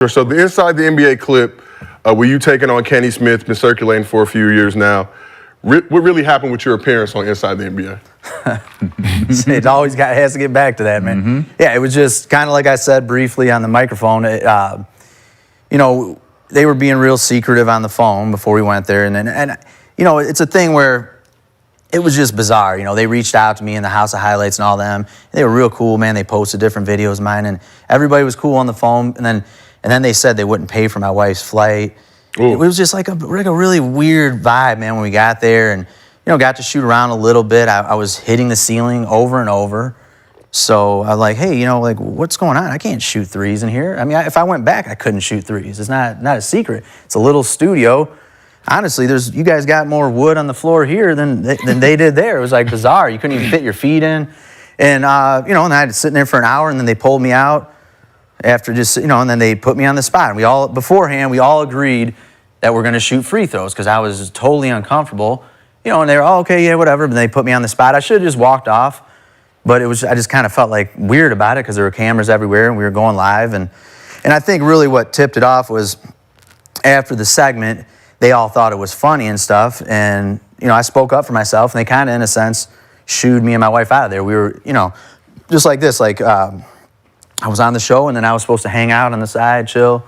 So the Inside the NBA clip where you taking on Kenny Smith, been circulating for a few years now. What really happened with your appearance on Inside the NBA? It always has to get back to that, man. Mm-hmm. Yeah, it was just kind of like I said briefly on the microphone. You know, they were being real secretive on the phone before we went there, and you know, it's a thing where it was just bizarre. You know, they reached out to me in the House of Highlights and all them. They were real cool, man. They posted different videos of mine, and everybody was cool on the phone. And then they said they wouldn't pay for my wife's flight. Ooh. It was just like a really weird vibe, man, when we got there, and you know, got to shoot around a little bit. I was hitting the ceiling over and over. So I was like, hey, you know, like, what's going on? I can't shoot threes in here. I mean, if I went back, I couldn't shoot threes. It's not a secret. It's a little studio. Honestly, you guys got more wood on the floor here than they did there. It was like bizarre. You couldn't even fit your feet in. And, you know, and I had to sit in there for an hour, and then they pulled me out after just, you know, and then they put me on the spot. And beforehand, we all agreed that we're going to shoot free throws because I was totally uncomfortable. You know, and they were, oh, okay, yeah, whatever. But they put me on the spot. I should have just walked off. But I just kind of felt like weird about it because there were cameras everywhere and we were going live. And I think really what tipped it off was after the segment, they all thought it was funny and stuff. And, you know, I spoke up for myself, and they kind of, in a sense, shooed me and my wife out of there. We were, you know, just like this, like I was on the show, and then I was supposed to hang out on the side, chill,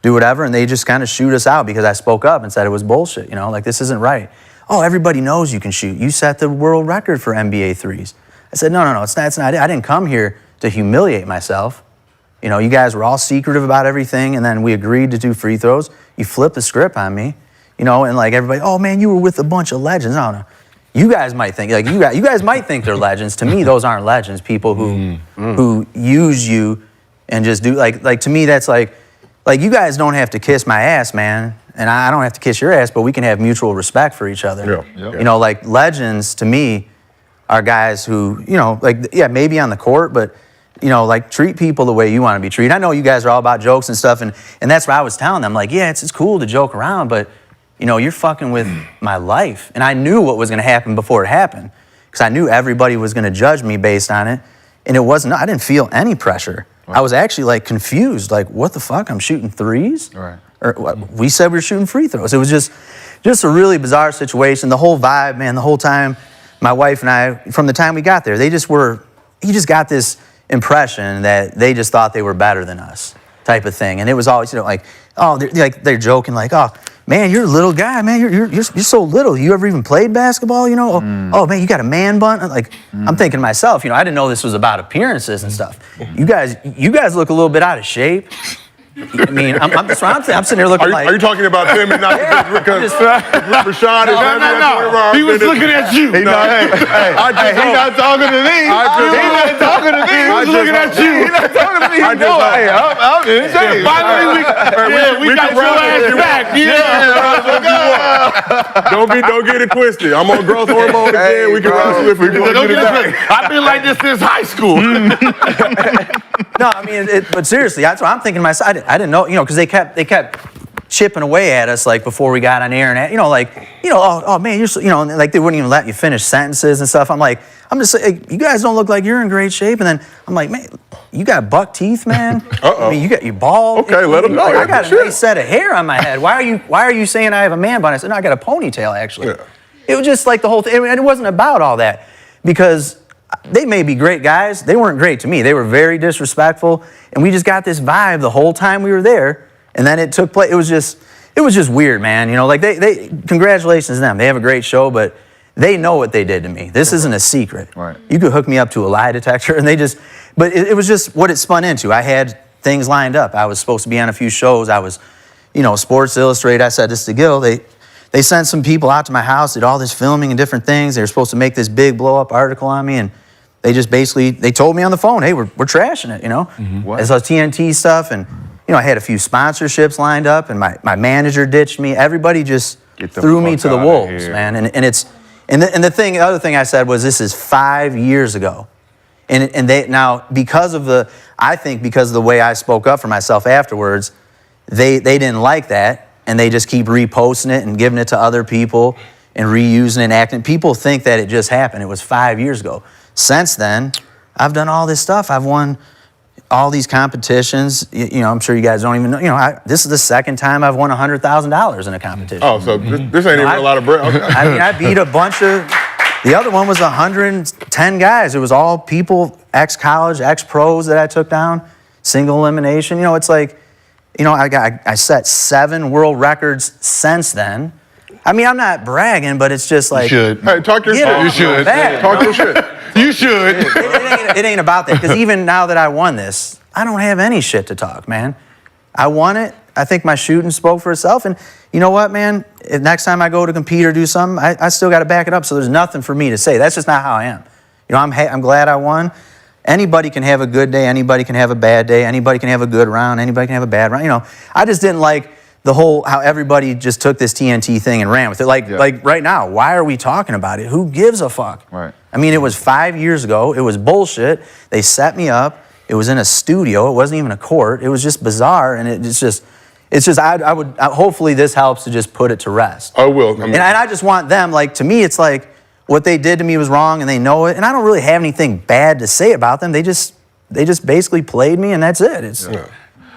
do whatever, and they just kind of shoot us out because I spoke up and said it was bullshit, you know, like, this isn't right. Oh, everybody knows you can shoot. You set the world record for NBA threes. I said, no, it's not. I didn't come here to humiliate myself. You know, you guys were all secretive about everything, and then we agreed to do free throws. You flipped the script on me, you know, and like everybody, oh man, you were with a bunch of legends. No. You guys might think, like, you guys might think they're legends. To me, those aren't legends. People who use you and just do, like to me, that's like you guys don't have to kiss my ass, man, and I don't have to kiss your ass, but we can have mutual respect for each other. Yeah. You know, like, legends to me are guys who, you know, like, yeah, maybe on the court, but, you know, like, treat people the way you want to be treated. I know you guys are all about jokes and stuff, and that's what I was telling them. Like, yeah, it's cool to joke around, but, you know, you're fucking with my life. And I knew what was going to happen before it happened because I knew everybody was going to judge me based on it. And I didn't feel any pressure. Right. I was actually, like, confused. Like, what the fuck? I'm shooting threes? Right. Or we said we were shooting free throws. It was just a really bizarre situation. The whole vibe, man, the whole time, my wife and I, from the time we got there, you just got this impression that they just thought they were better than us type of thing. And it was always, you know, like, oh, they're joking, like, oh, man, you're a little guy, man. You're so little. You ever even played basketball? You know? Oh man, you got a man bun. Like, I'm thinking to myself, you know, I didn't know this was about appearances and stuff. You guys look a little bit out of shape. I mean, I'm sitting there looking like. Are you talking about him and not because Rashad is No. He was looking at you. He's not talking to me. He's not talking to me. He was looking at you. He's not talking to me. I'm insane. Finally, we got your ass back. Don't get it twisted. I'm on growth hormone again. We can wrestle if we want to get it back. I've been like this since high school. No, I mean, but seriously, that's what I'm thinking to myself. I didn't know, you know, because they kept chipping away at us, like, before we got on air, and, you know, like, you know, oh man, you're so, you know, like, they wouldn't even let you finish sentences and stuff. I'm just like, you guys don't look like you're in great shape, and then I'm like, man, you got buck teeth, man. I mean, you got your bald. Okay, let them know. Like, I got a nice set of hair on my head. Why are you saying I have a man bun? I said, no, I got a ponytail, actually. Yeah. It was just like the whole thing, and it wasn't about all that, because they may be great guys. They weren't great to me. They were very disrespectful, and we just got this vibe the whole time we were there. And then it took place. It was just weird, man. You know, like, they congratulations to them. They have a great show, but they know what they did to me. This isn't a secret. Right. You could hook me up to a lie detector, and but it was just what it spun into. I had things lined up. I was supposed to be on a few shows. I was, you know, Sports Illustrated. I said this to Gil. They sent some people out to my house, did all this filming and different things. They were supposed to make this big blow-up article on me, and they just basically, they told me on the phone, hey, we're trashing it, you know? It's all TNT stuff, and, you know, I had a few sponsorships lined up, and my manager ditched me. Everybody just threw me to the wolves, man. And the other thing I said was, this is 5 years ago. And they, now, because of the way I spoke up for myself afterwards, they didn't like that, and they just keep reposting it and giving it to other people and reusing it and acting. People think that it just happened. It was 5 years ago. Since then, I've done all this stuff. I've won all these competitions. You know, I'm sure you guys don't even know. You know, this is the second time I've won $100,000 in a competition. Oh, so this ain't even a lot of bread. Okay. I mean, I beat a bunch of. The other one was 110 guys. It was all people, ex-college, ex-pros that I took down, single elimination. You know, it's like, you know, I set 7 world records since then. I mean, I'm not bragging, but it's just like. You should. Hey, talk your shit. You should. Talk your shit. You should. It ain't about that, because even now that I won this, I don't have any shit to talk, man. I won it. I think my shooting spoke for itself. And you know what, man? If next time I go to compete or do something, I still got to back it up. So there's nothing for me to say. That's just not how I am. You know, I'm glad I won. Anybody can have a good day. Anybody can have a bad day. Anybody can have a good round. Anybody can have a bad round. You know, I just didn't like the whole, how everybody just took this TNT thing and ran with it. Like right now, why are we talking about it? Who gives a fuck? Right. I mean, it was 5 years ago. It was bullshit. They set me up. It was in a studio. It wasn't even a court. It was just bizarre, and it's just, I would, hopefully this helps to just put it to rest. I will. I mean, And I just want them, like, to me, it's like, what they did to me was wrong, and they know it, and I don't really have anything bad to say about them. They just basically played me, and that's it. It's,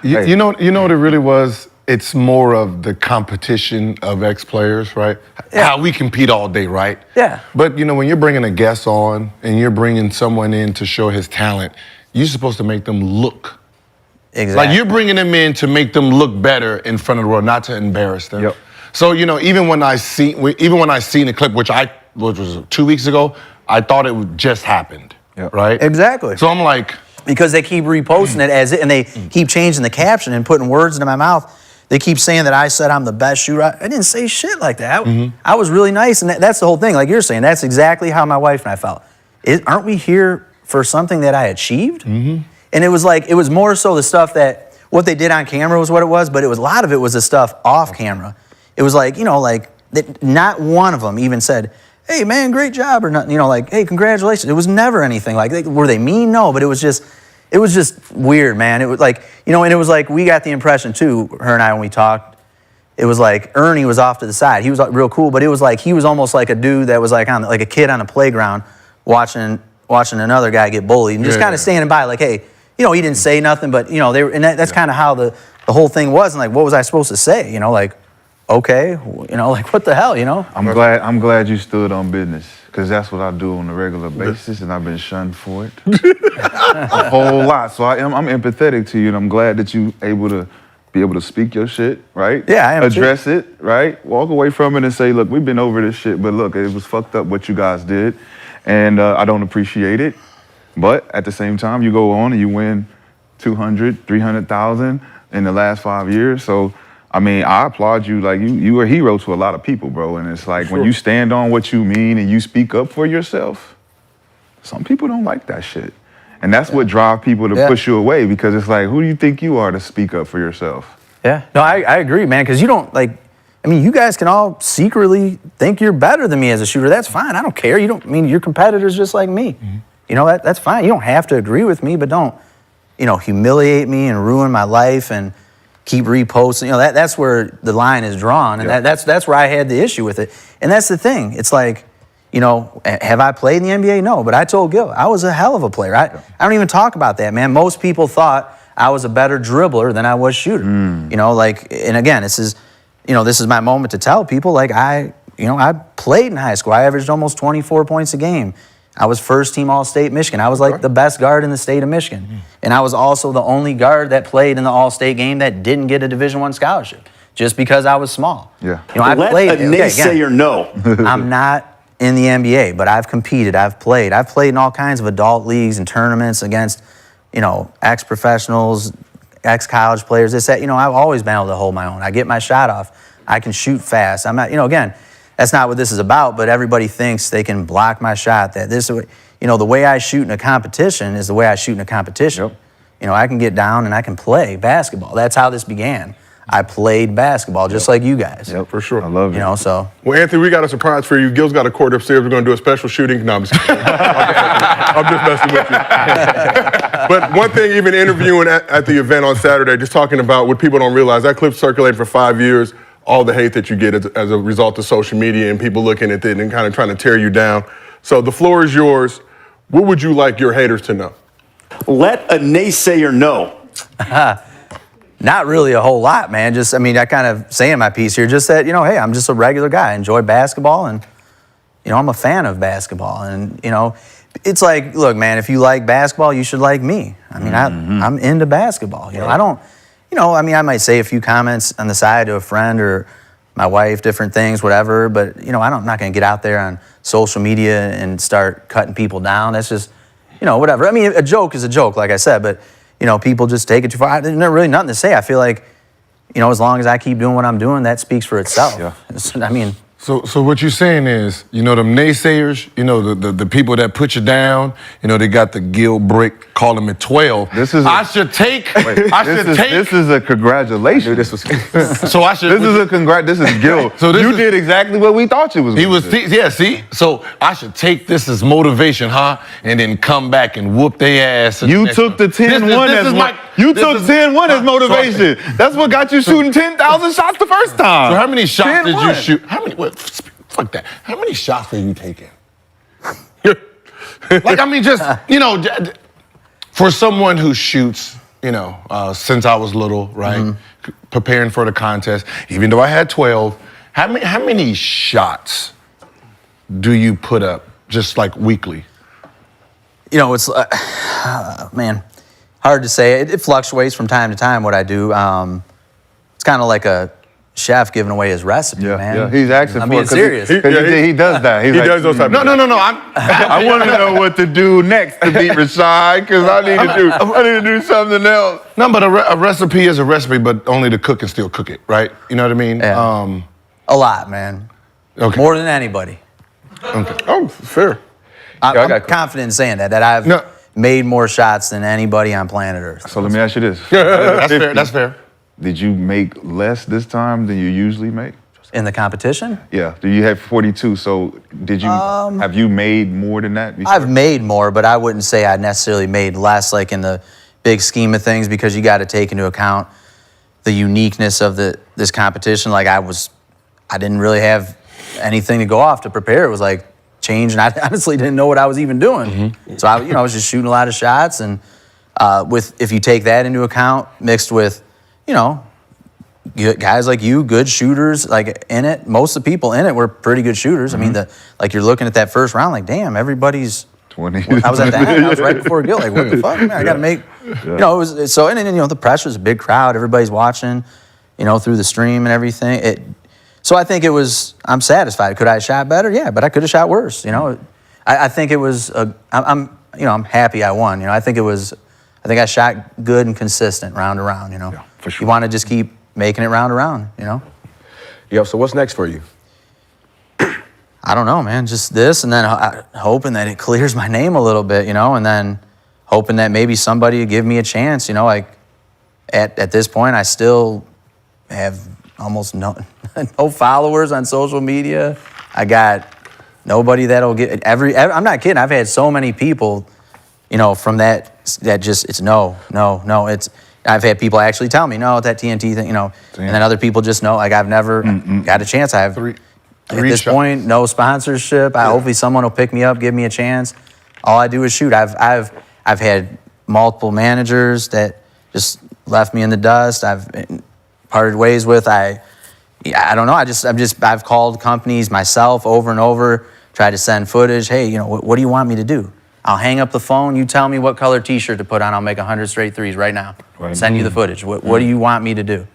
You know what it really was? It's more of the competition of ex-players, right? Yeah. How we compete all day, right? Yeah. But, you know, when you're bringing a guest on and you're bringing someone in to show his talent, you're supposed to make them look. Exactly. Like, you're bringing them in to make them look better in front of the world, not to embarrass them. Yep. So, you know, even when I seen the clip, which was 2 weeks ago, I thought it just happened, Yep. right? Exactly. So I'm like... Because they keep reposting it as it, and they keep changing the caption and putting words into my mouth. They keep saying that I said I'm the best shooter. I didn't say shit like that. I was really nice, and that's the whole thing. Like you're saying, that's exactly how my wife and I felt. Aren't we here for something that I achieved? And it was like, it was more so the stuff that, what they did on camera was what it was, but it was, a lot of it was the stuff off camera. It was like, you know, like, not one of them even said, hey man, great job, or nothing, you know, like, hey, congratulations. It was never anything like, were they mean? No, but it was just weird, man. It was like, you know, and it was like, we got the impression too, her and I, when we talked, it was like Ernie was off to the side. He was real cool, but it was like, he was almost like a dude that was like like a kid on a playground watching another guy get bullied and just kind of standing by like, hey, you know, he didn't say nothing, but you know, that's kind of how the whole thing was. And like, what was I supposed to say? You know, like, okay, you know, like what the hell, you know? I'm glad you stood on business, because that's what I do on a regular basis, and I've been shunned for it a whole lot. So I'm empathetic to you, and I'm glad that you be able to speak your shit, right? Yeah, I am Address it, right? Walk away from it and say, look, we've been over this shit, but look, it was fucked up what you guys did, and I don't appreciate it. But at the same time, you go on and you win 200, 300,000 in the last 5 years. So, I mean, I applaud you. Like, you were a hero to a lot of people, bro. And it's like, when you stand on what you mean and you speak up for yourself, some people don't like that shit. And that's what drives people to push you away, because it's like, who do you think you are to speak up for yourself? Yeah, no, I agree, man, because you don't, like, I mean, you guys can all secretly think you're better than me as a shooter. That's fine. I don't care. You don't, I mean, your competitor's just like me. You know, that's fine. You don't have to agree with me, but don't, you know, humiliate me and ruin my life and keep reposting. You know, that's where the line is drawn, and that's where I had the issue with it. And that's the thing. It's like, you know, have I played in the NBA? No, but I told Gil, I was a hell of a player. I don't even talk about that, man. Most people thought I was a better dribbler than I was shooter. You know, like, and again, this is my moment to tell people, like, I played in high school. I averaged almost 24 points a game. I was first team All-State Michigan. I was like the best guard in the state of Michigan. And I was also the only guard that played in the All-State game that didn't get a Division I scholarship, just because I was small. Yeah. You know, I played. Let a naysayer know. I'm not in the NBA, but I've competed, I've played. I've played in all kinds of adult leagues and tournaments against, you know, ex-professionals, ex-college players. This, that, you know, I've always been able to hold my own. I get my shot off. I can shoot fast. I'm not, you know, again, that's not what this is about, but everybody thinks they can block my shot. That this, you know, the way I shoot in a competition is the way I shoot in a competition. You know, I can get down and I can play basketball. That's how this began. I played basketball just like you guys. For sure. I love it. You know, so. Well, Anthony, we got a surprise for you. Gil's got a court upstairs. We're going to do a special shooting. No, I'm just kidding. I'm just messing with you. But one thing, even interviewing at the event on Saturday, just talking about what people don't realize, that clip circulated for 5 years, all the hate that you get as a result of social media and people looking at it and kind of trying to tear you down. So the floor is yours. What would you like your haters to know? Let a naysayer know. Not really a whole lot, man. Just, I mean, I kind of say in my piece here, just that, hey, I'm just a regular guy. I enjoy basketball, and, I'm a fan of basketball. And, it's like, look, man, if you like basketball, you should like me. I mean, I'm into basketball. I don't, I mean, I might say a few comments on the side to a friend or my wife, different things, whatever. But, I'm not going to get out there on social media and start cutting people down. That's just, whatever. I mean, a joke is a joke, like I said, but, people just take it too far. There's really nothing to say. I feel like, as long as I keep doing what I'm doing, that speaks for itself. Yeah. I mean. So what you're saying is, them naysayers, the people that put you down, they got the Gilbert, call them at 12. This is this is a congratulations. This was. So I should. This is Gil. So you did exactly what we thought you was. See. So I should take this as motivation, huh? And then come back and whoop their ass. You took the 10-1 as motivation. That's what got you shooting 10,000 shots the first time. So how many shots did you shoot? Fuck that. How many shots are you taking? Like, I mean, just, for someone who shoots, since I was little, right? Preparing for the contest, even though I had 12, how many shots do you put up just like weekly? It's, man, hard to say. It fluctuates from time to time what I do. It's kind of like a chef giving away his recipe, man. Yeah, he's asking I'm for being it. serious. He does that. He does those type of No. I want to know what to do next to beat Rashad, because I need to do something else. No, but a recipe is a recipe, but only the cook can still cook it, right? You know what I mean? Yeah. A lot, man. Okay. More than anybody. Okay. Oh, fair. I'm confident in saying that I've made more shots than anybody on planet Earth. So let me ask you this. That's fair. Did you make less this time than you usually make? In the competition? Yeah. You had 42, so did you have you made more than that before? I've made more, but I wouldn't say I necessarily made less, like in the big scheme of things, because you got to take into account the uniqueness of this competition. Like I didn't really have anything to go off to prepare. It was like change, and I honestly didn't know what I was even doing. So I was just shooting a lot of shots, and if you take that into account, mixed with guys like you, good shooters, like in it. Most of the people in it were pretty good shooters. I mean, like you're looking at that first round, like, damn, everybody's 20. I was at that. I was right before Gil. Like, what the fuck, man? I got to make. It was so. And then the pressure's a big crowd. Everybody's watching, through the stream and everything. So I think it was. I'm satisfied. Could I have shot better? Yeah, but I could have shot worse. I think it was. I'm happy I won. I think it was. I think I shot good and consistent round to round. Yeah, for sure. You want to just keep making it round to round. Yo, so what's next for you? I don't know, man. Just this, and then hoping that it clears my name a little bit, and then hoping that maybe somebody would give me a chance. Like at this point, I still have almost no followers on social media. I got nobody that'll get I'm not kidding. I've had so many people, from that just it's no. It's I've had people actually tell me no, that TNT thing, and then other people just know. Like I've never got a chance. I have. At this point, no sponsorship. Hopefully someone will pick me up, give me a chance. All I do is shoot. I've had multiple managers that just left me in the dust. I've parted ways with. I don't know. I've called companies myself over and over, tried to send footage. Hey, what do you want me to do? I'll hang up the phone. You tell me what color T-shirt to put on. I'll make 100 straight threes right now. Right. Send you the footage. What do you want me to do?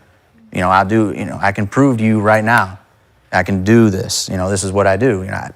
I'll do. I can prove to you right now. I can do this. This is what I do. I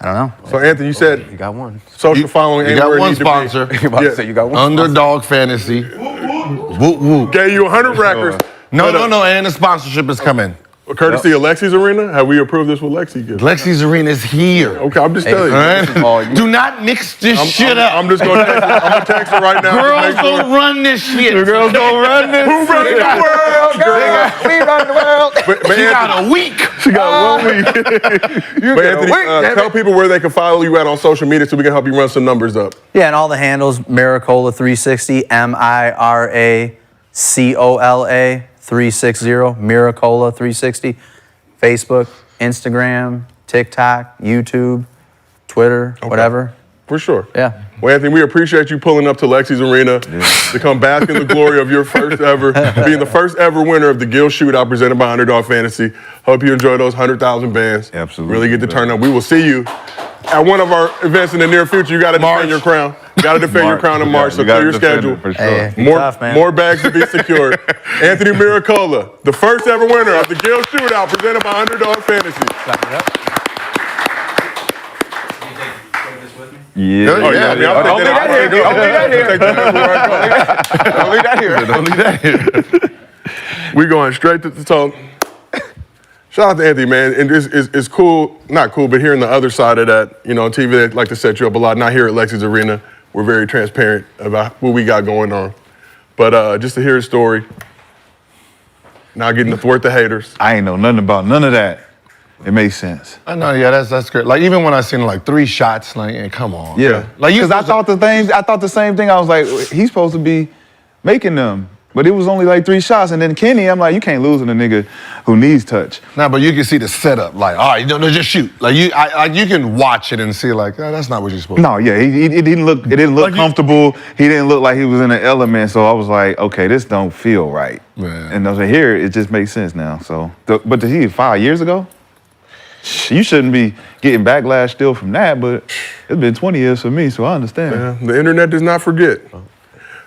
don't know. So Anthony, you said you got one. Social following. You got one sponsor. You about to say you got one. Underdog Fantasy. Whoop whoop. Gave you 100 records. No, and the sponsorship is coming. Courtesy of Lexie's Arena? Have we approved this with Lexie? Lexie's Arena is here. Okay, I'm just telling you. All right? Do not mix this shit up. I'm just going to text her. I'm going to text her right now. Girls don't run this shit. The girls don't run this. Who running the world, girl? We run the world. But She got a week. She got 1 week. But Anthony, tell people where they can follow you at on social media so we can help you run some numbers up. Yeah, and all the handles, Miracola 360, Miracola 360, Miracola 360. Facebook, Instagram, TikTok, YouTube, Twitter, whatever. For sure. Yeah. Well, Anthony, we appreciate you pulling up to Lexie's Arena to come bask in the glory of your first ever, being the first ever winner of the Gil Shootout presented by Underdog Fantasy. Hope you enjoy those 100,000 bands. Absolutely. Really get to turn up. We will see you at one of our events in the near future. You got to defend your crown. You got to defend your crown in March, so clear your schedule. For sure. Hey, be More, tough, man. more bags to be secured. Anthony Miracola, the first ever winner of the Gil Shootout presented by Underdog Fantasy. Yeah. Oh, yeah. Don't leave that here. Don't leave that here. Don't leave that here. We going straight to the talk. Shout out to Anthony, man. And it's cool, not cool, but hearing the other side of that, you know, on TV, they like to set you up a lot. Not here at Lexie's Arena. We're very transparent about what we got going on. But just to hear his story, not getting to thwart the haters. I ain't know nothing about none of that. It makes sense. I know, yeah, that's great. Like even when I seen like 3 shots, like, yeah, come on. Yeah. Like Because I thought the same thing. I was like, he's supposed to be making them. But it was only like 3 shots. And then Kenny, I'm like, you can't lose in a nigga who needs touch. Nah, but you can see the setup. Like, all right, no, just shoot. Like you can watch it and see like, oh, that's not what you're supposed to. No, yeah, it didn't look Like comfortable. He didn't look like he was in an element. So I was like, okay, this don't feel right. Man. And I was like, here, it just makes sense now. So, but to see 5 years ago, you shouldn't be getting backlash still from that. But it's been 20 years for me, so I understand. Yeah, the internet does not forget.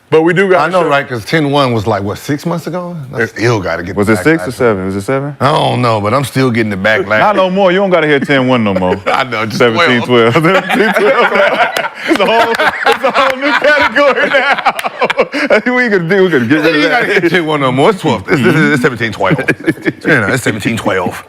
But we do got. I know, right? Because 10-1 was like what 6 months ago. I still got to get. Was the it 6 or backlash. 7? Was it 7? I don't know, but I'm still getting the backlash. Not no more. You don't got to hear 10-1 no more. I know, just 17, 12. 17, 12. It's a whole new category now. we could get rid of You got to that. hit 10-1 no more. It's 12. It's 17-12. You know, it's 17-12.